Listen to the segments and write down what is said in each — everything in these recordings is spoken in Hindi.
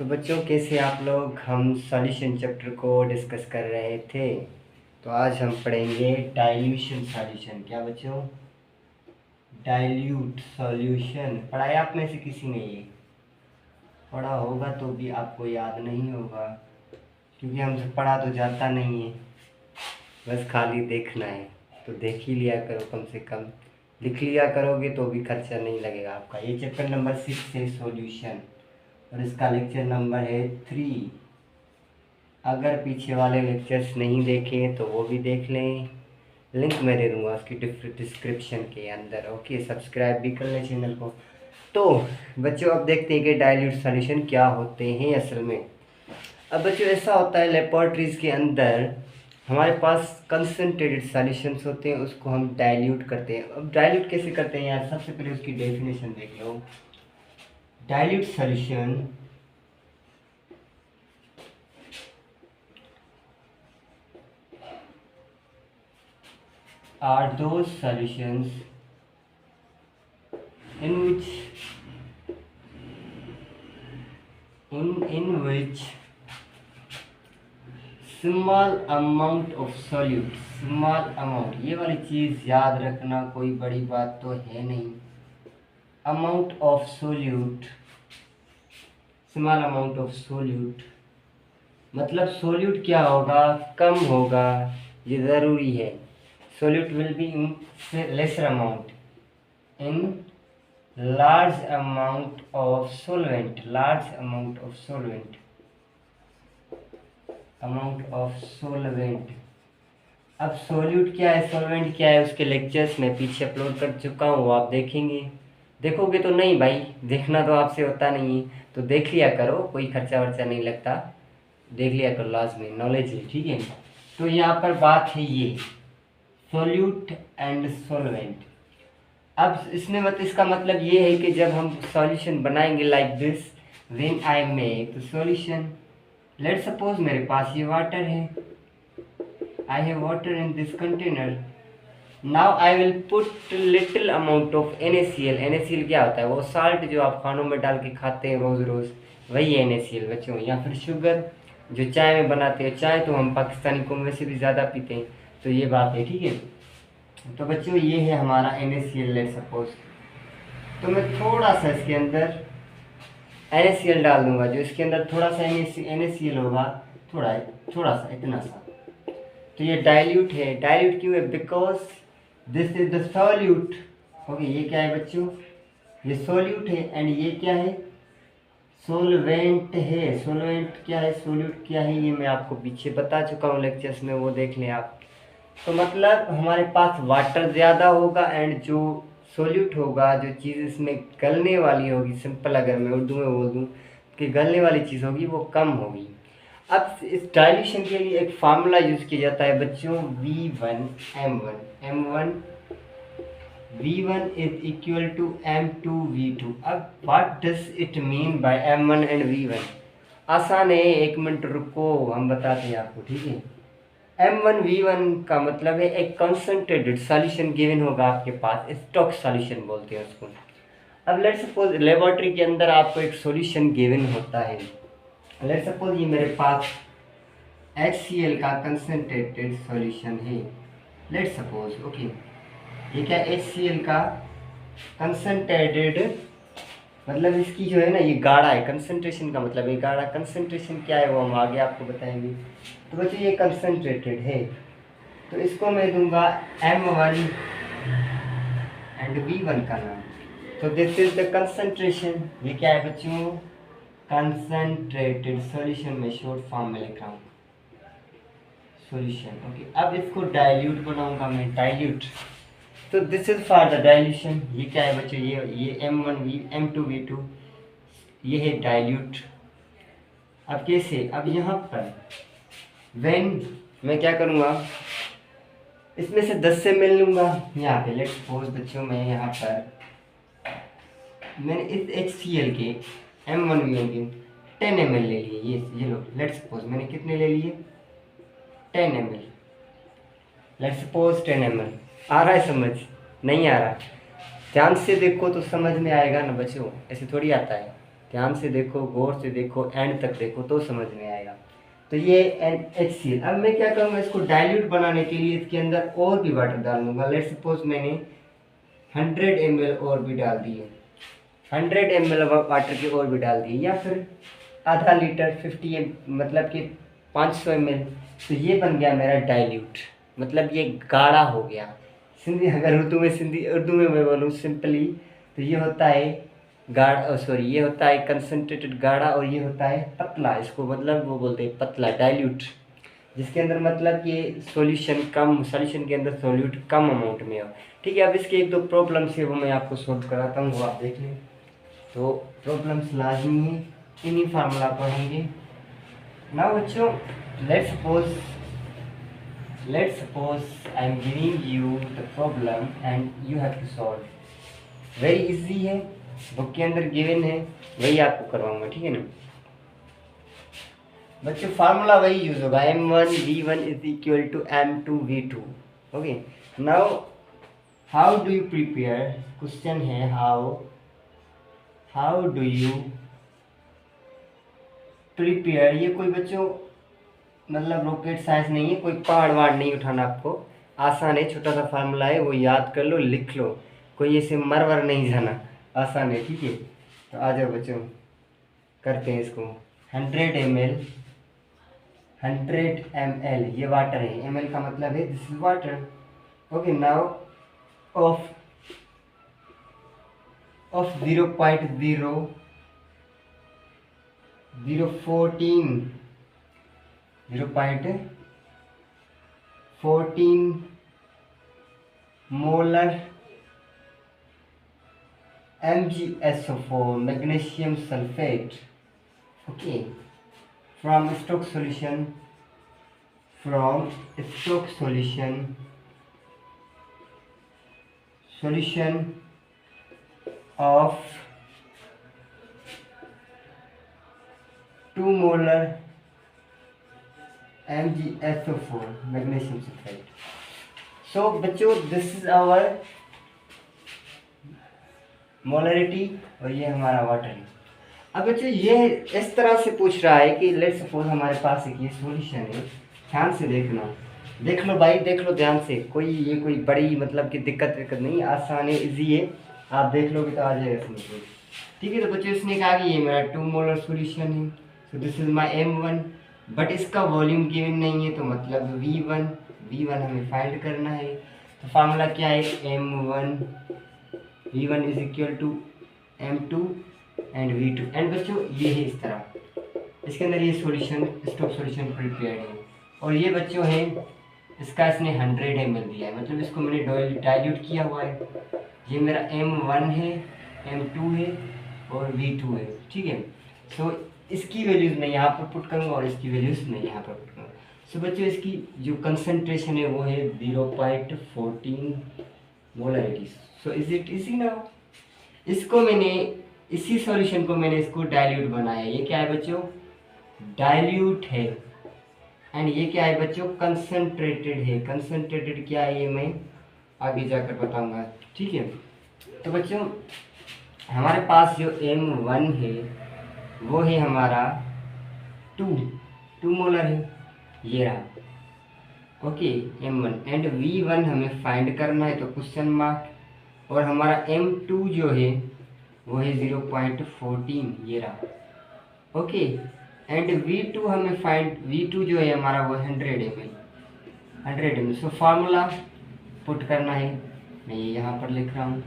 तो बच्चों कैसे आप लोग, हम सॉल्यूशन चैप्टर को डिस्कस कर रहे थे। तो आज हम पढ़ेंगे डाइल्यूशन सॉल्यूशन। क्या बच्चों? डाइल्यूट सॉल्यूशन पढ़ा है आप में से किसी ने? ये पढ़ा होगा तो भी आपको याद नहीं होगा, क्योंकि हमसे पढ़ा तो जाता नहीं है, बस खाली देखना है। तो देख ही लिया करो, कम से कम लिख लिया करोगे तो भी खर्चा नहीं लगेगा आपका। ये चैप्टर नंबर 6 है सॉल्यूशन, और इसका लेक्चर नंबर है 3। अगर पीछे वाले लेक्चर्स नहीं देखे तो वो भी देख लें, लिंक मैं दे दूंगा उसकी डिस्क्रिप्शन के अंदर। ओके, सब्सक्राइब भी कर लें चैनल को। तो बच्चों अब देखते हैं कि डाइल्यूट सॉल्यूशन क्या होते हैं असल में। अब बच्चों ऐसा होता है, लेबोरेटरीज के अंदर हमारे पास कंसनट्रेटेड सॉल्यूशंस होते हैं, उसको हम डाइल्यूट करते हैं। अब डाइल्यूट कैसे करते हैं यार, सबसे पहले उसकी डेफिनेशन देख लो। Dilute solution are those solutions in which small amount of solute, small amount, ये वाली चीज़ याद रखना, कोई बड़ी बात तो है नहीं। amount of solute, small amount of solute मतलब सोल्यूट क्या होगा, कम होगा, ये ज़रूरी है। Solute will be in lesser amount in large amount of solvent, large amount of solvent, amount of solvent। अब सोल्यूट क्या है, सॉल्वेंट क्या है, उसके लेक्चर्स मैं पीछे अपलोड कर चुका हूँ, वो आप देखेंगे। देखोगे तो नहीं भाई, देखना तो आपसे होता नहीं है, तो देख लिया करो, कोई खर्चा वर्चा नहीं लगता, देख लिया करो, लाजमी नॉलेज है, ठीक है। तो यहाँ पर बात है ये सोल्यूट एंड सॉल्वेंट। अब इसमें इसका मतलब ये है कि जब हम सॉल्यूशन बनाएंगे like this, when I make the solution, let suppose मेरे पास ये वाटर है, I have water in this container. Now I will put little amount of NaCl। NaCl क्या होता है? वो साल्ट जो आप खानों में डाल के खाते हैं रोज़ रोज़, वही है NaCl बच्चों। या फिर शुगर जो चाय में बनाते हैं, चाय तो हम पाकिस्तानी कौम में से भी ज़्यादा पीते हैं, तो ये बात है, ठीक है। तो बच्चों ये है हमारा NaCl, लेट सपोज। तो मैं थोड़ा सा इसके अंदर NaCl डाल दूंगा, जो इसके अंदर थोड़ा सा NaCl होगा, थोड़ा सा इतना सा। तो ये डाइल्यूट है। डाइल्यूट क्यों है? Because this is the solute. Okay, ये क्या है बच्चों? ये सॉल्यूट है, एंड ये क्या है? सोलवेंट है। सोलवेंट क्या है, सोल्यूट क्या है, ये मैं आपको पीछे बता चुका हूँ लेक्चर्स में, वो देख लें आप। तो मतलब हमारे पास वाटर ज़्यादा होगा, एंड जो सोल्यूट होगा, जो चीज़ इसमें गलने वाली होगी, सिंपल अगर मैं उर्दू में बोल दूँ कि गलने वाली चीज़ होगी, वो कम होगी। अब इस डाइल्यूशन के लिए एक फार्मूला यूज़ किया जाता है बच्चों, V1 V1 is equal to M2V2। अब what does it mean by M1 and V1? आसान है, 1 मिनट रुको, हम बताते हैं आपको, ठीक है। M1V1 का मतलब है एक कंसंट्रेटेड सॉल्यूशन गिवन होगा आपके पास, स्टॉक सॉल्यूशन बोलते हैं उसको। अब लेट सपोज लेबोरेटरी के अंदर आपको एक सॉल्यूशन गिवन होता है, लेट सपोज ये मेरे पास HCl का कंसंट्रेटेड सॉल्यूशन है, लेट सपोज। ओके, ये क्या HCl का कंसंट्रेटेड मतलब इसकी जो है ना, ये गाढ़ा है, कंसंट्रेशन का मतलब ये गाढ़ा। कंसंट्रेशन क्या है वो हम आगे आपको बताएंगे। तो बच्चों ये कंसंट्रेटेड है, तो इसको मैं दूंगा M1 एंड V1 का नाम। तो दिस इज द कंसंट्रेशन। ये क्या है बच्चों? कंसंट्रेटेड सॉल्यूशन में शॉर्ट फॉर्म में लिख रहा हूँ सॉल्यूशन। ओके, अब इसको डाइल्यूट बनाऊंगा मैं, डाइल्यूट। तो this is for the dilution. ये क्या है बच्चों? ये M2V2, ये है डाइल्यूट। अब कैसे? अब यहाँ पर व्हेन मैं क्या करूँगा, इसमें से 10 से मिल लूँगा यहाँ पे। लेट्स सपोज बच्चों मैं यहाँ पर मैंने इस HCl के M1V1 के 10 ml ले लिए, ये लो। लेट्स सपोज मैंने कितने ले लिए? 10 ml। Let's suppose 10 ml। आ रहा है समझ? नहीं आ रहा? ध्यान से देखो तो समझ में आएगा ना बच्चों, ऐसे थोड़ी आता है। ध्यान से देखो, गौर से देखो, एंड तक देखो तो समझ में आएगा। तो ये NaCl। अब मैं क्या करूँगा, इसको डाइल्यूट बनाने के लिए इसके अंदर और भी वाटर डाल दूँगा। लेट्स सपोज मैंने 100 ml और भी डाल दिए, 100 ml वाटर के और भी डाल दिए, या फिर आधा लीटर 50 मतलब कि 500 ml। तो ये बन गया मेरा डाइल्यूट, मतलब ये गाढ़ा हो गया। सिंधी अगर उर्दू में मैं बोलूँ सिंपली, तो ये होता है गाढ़ा, सॉरी ये होता है कंसनट्रेटेड गाढ़ा, और ये होता है पतला। इसको मतलब वो बोलते हैं पतला, डाइल्यूट, जिसके अंदर मतलब कि सॉल्यूशन के अंदर सॉल्यूट कम अमाउंट में हो। ठीक है, अब इसके एक दो प्रॉब्लम्स है वो मैं आपको सॉल्व कराता हूँ, वो आप देख लें। तो प्रॉब्लम्स लाजमी है, इन्हीं फार्मूला पढ़ेंगे ना बच्चों। Let's suppose I am giving you the problem and you have to solve. Very easy है, बुक के अंदर गिवन है, वही आपको करवाऊंगा, ठीक है ना बच्चों। फार्मूला वही यूज होगा, M1V1 is equal to M2V2। Okay, now how do you prepare, question है हाउ डू यू प्रिपेयर। ये कोई बच्चों मतलब रॉकेट साइंस नहीं है, कोई पहाड़ वहाड़ नहीं उठाना आपको, आसान है, छोटा सा फार्मूला है, वो याद कर लो, लिख लो, कोई ऐसे मर नहीं जाना, आसान है, ठीक है। तो आ जाओ बच्चों, करते हैं इसको। 100 ml ये वाटर है, ml का मतलब है this is water. Okay, now of 0.14 molar MgSO4 magnesium sulfate, okay, from stock solution of 2 molar MgSO4 magnesium sulfate। So बच्चों दिस इज आवर मोलरिटी, और ये हमारा वाटर है। अब बच्चों ये इस तरह से पूछ रहा है कि लेट्स सपोज हमारे पास एक ये सॉल्यूशन है, ध्यान से देखना, देख लो भाई, देख लो ध्यान से, ये कोई बड़ी मतलब कि दिक्कत नहीं, आसान है, इजी है, आप देख लोगे तो आ जाएगा समझ में। ठीक है, तो बच्चों इसने कहा कि ये मेरा 2 मोलर सॉल्यूशन है, so this is my M1, but इसका वॉल्यूम गिवन नहीं है, तो मतलब V1 हमें फाइंड करना है। तो फार्मूला क्या है, V1 is equal to M2 and V2, and बच्चों ये है इस तरह, इसके अंदर ये स्टॉक सॉल्यूशन प्रिपेयर्ड है, और ये बच्चों है इसका इसने 100 ml दिया है, मतलब इसको मैंने डाइल्यूट किया हुआ है। ये मेरा M1 है, M2 है और V2 है, ठीक है। सो इसकी वैल्यूज मैं यहाँ पर पुट करूँगा और इसकी वैल्यूज मैं यहाँ पर पुट करूँगा। सो बच्चों इसकी जो कंसंट्रेशन है वो है 0.14 molarity. So is it easy now. इसको मैंने इसी सॉल्यूशन को मैंने इसको डाइल्यूट बनाया, ये क्या है बच्चों, डाइल्यूट है, एंड ये क्या है बच्चों, कंसंट्रेटेड है। कंसंट्रेटेड क्या है ये मैं आगे जाकर बताऊंगा, ठीक है। तो बच्चों हमारे पास जो M1 है वो है हमारा 2 मोलर है, ये रहा, ओके M1, एंड V1 हमें फाइंड करना है, तो क्वेश्चन मार्क, और हमारा M2 जो है वो है 0.14, ये रहा, ओके, एंड V2 हमें V2 जो है हमारा वो 100 ml। सो फार्मूला पुट करना है, मैं ये यहाँ पर लिख रहा हूँ,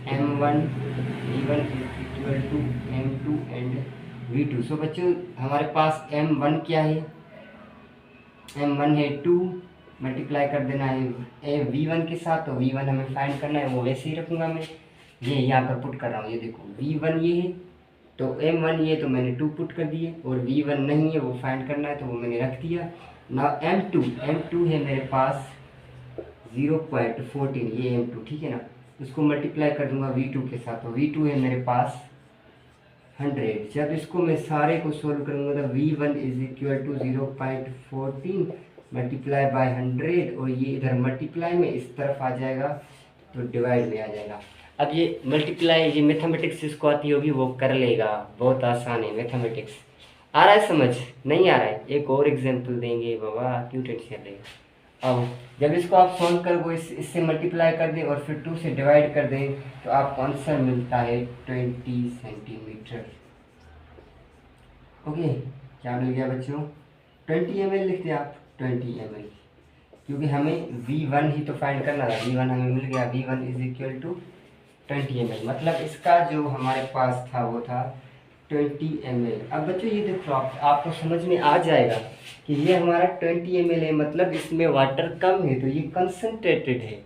V1 equal to M2 and V2। सो बच्चों हमारे पास M1 क्या है, M1 है 2, मल्टीप्लाई कर देना है V1 के साथ, तो V1 हमें फाइंड करना है, वो वैसे ही रखूँगा मैं, ये यहाँ पर पुट कर रहा हूँ, ये देखो V1 ये है, तो M1 ये तो मैंने 2 पुट कर दिए, और V1 नहीं है वो फाइंड करना है, तो वो मैंने रख दिया ना। M2 है मेरे पास 0.14, ये M2, ठीक है ना, इसको मल्टीप्लाई कर दूंगा V2 के साथ, तो V2 है मेरे पास 100। जब इसको मैं सारे को सोल्व करूंगा तो V1 is equal to 0.14 multiply by 100, और ये इधर मल्टीप्लाई में इस तरफ आ जाएगा तो डिवाइड में आ जाएगा। अब ये मल्टीप्लाई, ये मैथमेटिक्स जिसको आती होगी वो कर लेगा, बहुत आसान है मैथमेटिक्स। आ रहा है समझ? नहीं आ रहा है? एक और एग्जांपल देंगे बाबा, क्यों टेंशन ले। अब जब इसको आप सॉल्व कर वो इससे मल्टीप्लाई कर दें और फिर 2 से डिवाइड कर दें तो आपको आंसर मिलता है 20 सेंटीमीटर। ओके, क्या मिल गया बच्चों? 20 ml लिखते हैं आप, 20 ml, क्योंकि हमें V1 ही तो फाइंड करना था। V1 हमें मिल गया, V1 is equal to 20 ml, मतलब इसका जो हमारे पास था वो था 20 ml। अब बच्चों ये देखो, आपको समझ में आ जाएगा कि ये हमारा 20 ml है, मतलब इसमें वाटर कम है तो ये कंसनट्रेटेड है,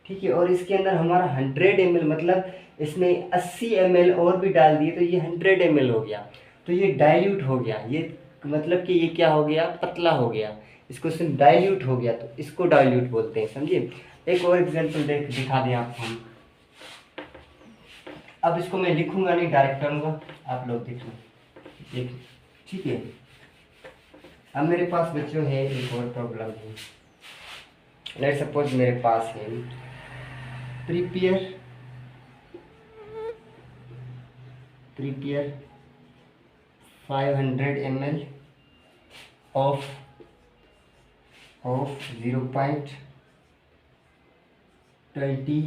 ठीक है। और इसके अंदर हमारा 100 ml, मतलब इसमें 80 ml और भी डाल दिए तो ये 100 ml हो गया, तो ये डाइल्यूट हो गया। ये मतलब कि ये क्या हो गया? पतला हो गया। इसको सिर्फ डाइल्यूट हो गया तो इसको डाइल्यूट बोलते हैं, समझिए। एक और एग्जांपल दिखा दें आपको हम। अब इसको मैं लिखूंगा नहीं, डायरेक्ट करूंगा, आप लोग देख लो, ठीक है। अब मेरे पास बच्चों है एक और प्रॉब्लम है। लेट्स सपोज मेरे पास है prepare 500 ml of 0.20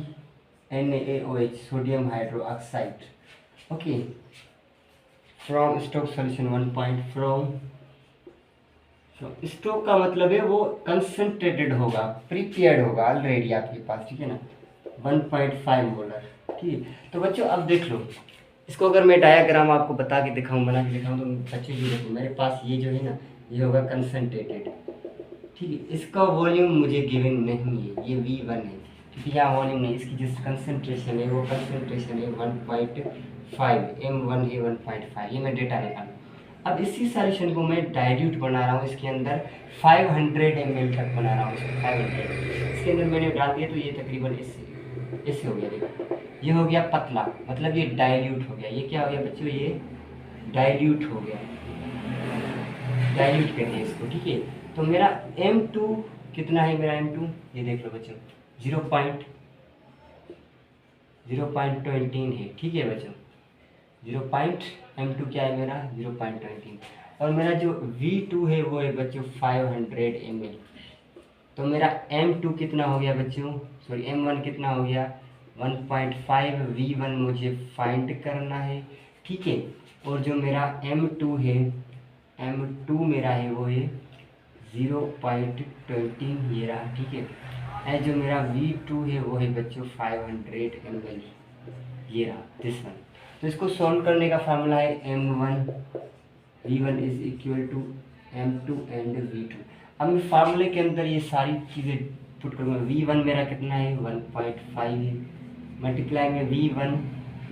NaOH sodium hydroxide, okay, from stock solution 1 point from stock का मतलब है वो कंसंट्रेटेड होगा, प्रिपेयर्ड होगा ऑलरेडी आपके पास, ठीक है ना, 1.5 मोलर, ठीक है। तो बच्चों अब देख लो इसको, अगर मैं डायग्राम आपको बता के दिखाऊं, बना के दिखाऊं, तो बच्चों ये देखो मेरे पास ये जो है ना, ये होगा कंसंट्रेटेड, ठीक है। इसका वॉल्यूम मुझे गिवन नहीं है, ये V1 है, क्योंकि यहाँ वॉल्यूम नहीं, इसकी जिस कंसंट्रेशन है वो कंसंट्रेशन है 1.5, M1 है 1.5, ये मैं डेटा निकालूँ। अब इसी सॉल्यूशन को मैं डाइल्यूट बना रहा हूँ, इसके अंदर 500 ml तक बना रहा हूँ, 500 इसके अंदर मैंने डाल दिया, तो ये तकरीबन इससे हो गया, देखो ये हो गया पतला, मतलब ये डाइल्यूट हो गया। ये क्या हो गया बच्चों? ये डाइल्यूट हो गया, डाइल्यूट कर दिया इसको, ठीक है। तो मेरा M2 कितना है? मेरा M2 ये देख लो बच्चों, 0.20 है, ठीक है बच्चों, M2 क्या है मेरा? 0.20। और मेरा जो V2 है वो है बच्चों 500 ml। तो मेरा M2 कितना हो गया बच्चों? सॉरी, M1 कितना हो गया? 1.5। V1 मुझे फाइंड करना है, ठीक है। और जो मेरा M2 है, M2 मेरा है वो है 0.20, ये रहा, ठीक है। और जो मेरा V2 है वो है बच्चों 500 ml, ये रहा, दिस वन। तो इसको सॉल्व करने का फार्मूला है M1 V1 is equal to M2 and V2। अब मैं फार्मूले के अंदर ये सारी चीज़ें पुट करूँगा। V1 मेरा कितना है? 1.5 है, मल्टीप्लाई में V1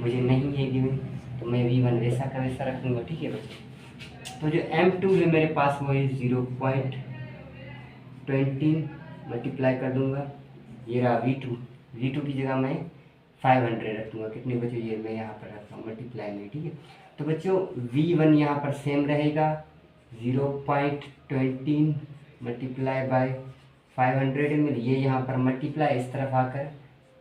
मुझे नहीं है गिवन, तो मैं V1 वैसा का वैसा रखूँगा, ठीक है बच्चों। तो जो M2 है मेरे पास वो है 0.20, मल्टीप्लाई कर दूँगा, ये रहा V2 की जगह मैं 500 रख दूँगा, कितने बच्चों? ये मैं यहाँ पर रखता हूँ मल्टीप्लाई में, ठीक है। तो बच्चों V1 यहाँ पर सेम रहेगा, 0.20 मल्टीप्लाई बाय 500 ml, ये यहाँ पर मल्टीप्लाई इस तरफ आकर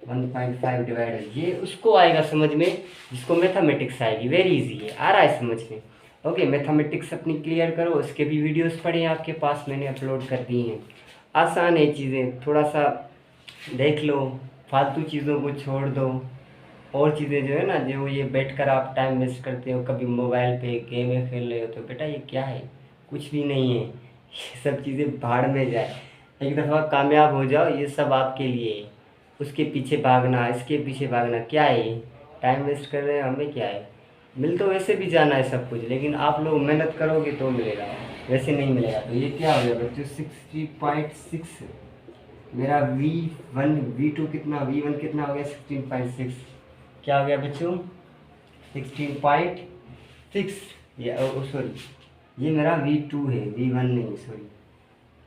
1.5 डिवाइड, ये उसको आएगा समझ में जिसको मैथमेटिक्स आएगी, वेरी इजी है, आ रहा है समझ में। ओके, मैथमेटिक्स अपनी क्लियर करो, उसके भी वीडियोस पड़े हैं आपके पास, मैंने अपलोड कर दिए हैं। आसान है चीज़ें, थोड़ा सा देख लो, फालतू चीज़ों को छोड़ दो, और चीज़ें जो है ना, जो ये बैठकर आप टाइम वेस्ट करते हो, कभी मोबाइल पे गेम खेल रहे हो, तो बेटा ये क्या है? कुछ भी नहीं है, ये सब चीज़ें भाड़ में जाए। एक दफ़ा कामयाब हो जाओ, ये सब आपके लिए है। उसके पीछे भागना, इसके पीछे भागना, क्या है? टाइम वेस्ट कर रहे हैं, हमें क्या है? मिल तो वैसे भी जाना है सब कुछ, लेकिन आप लोग मेहनत करोगे तो मिलेगा, वैसे नहीं मिलेगा। तो ये क्या हो गया बच्चों? 60.6। मेरा V2 कितना? V1 कितना हो गया? 16.6। क्या हो गया बच्चों? 16.6। ये सॉरी, ये मेरा V2 है, V1 नहीं, सॉरी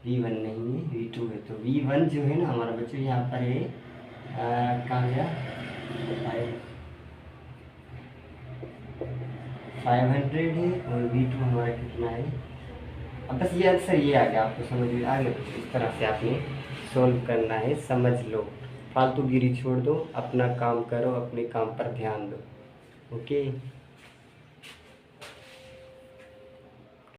V1 नहीं है, V2 है। तो V1 जो है ना हमारा बच्चों यहाँ पर है, कहाँ गया? 500 है, और V2 हमारा कितना है? अब बस ये आंसर ये आ गया, आपको समझ में आ गया। इस तरह से आपने सोल्व करना है, समझ लो। फालतूगिरी छोड़ दो, अपना काम करो, अपने काम पर ध्यान दो। ओके।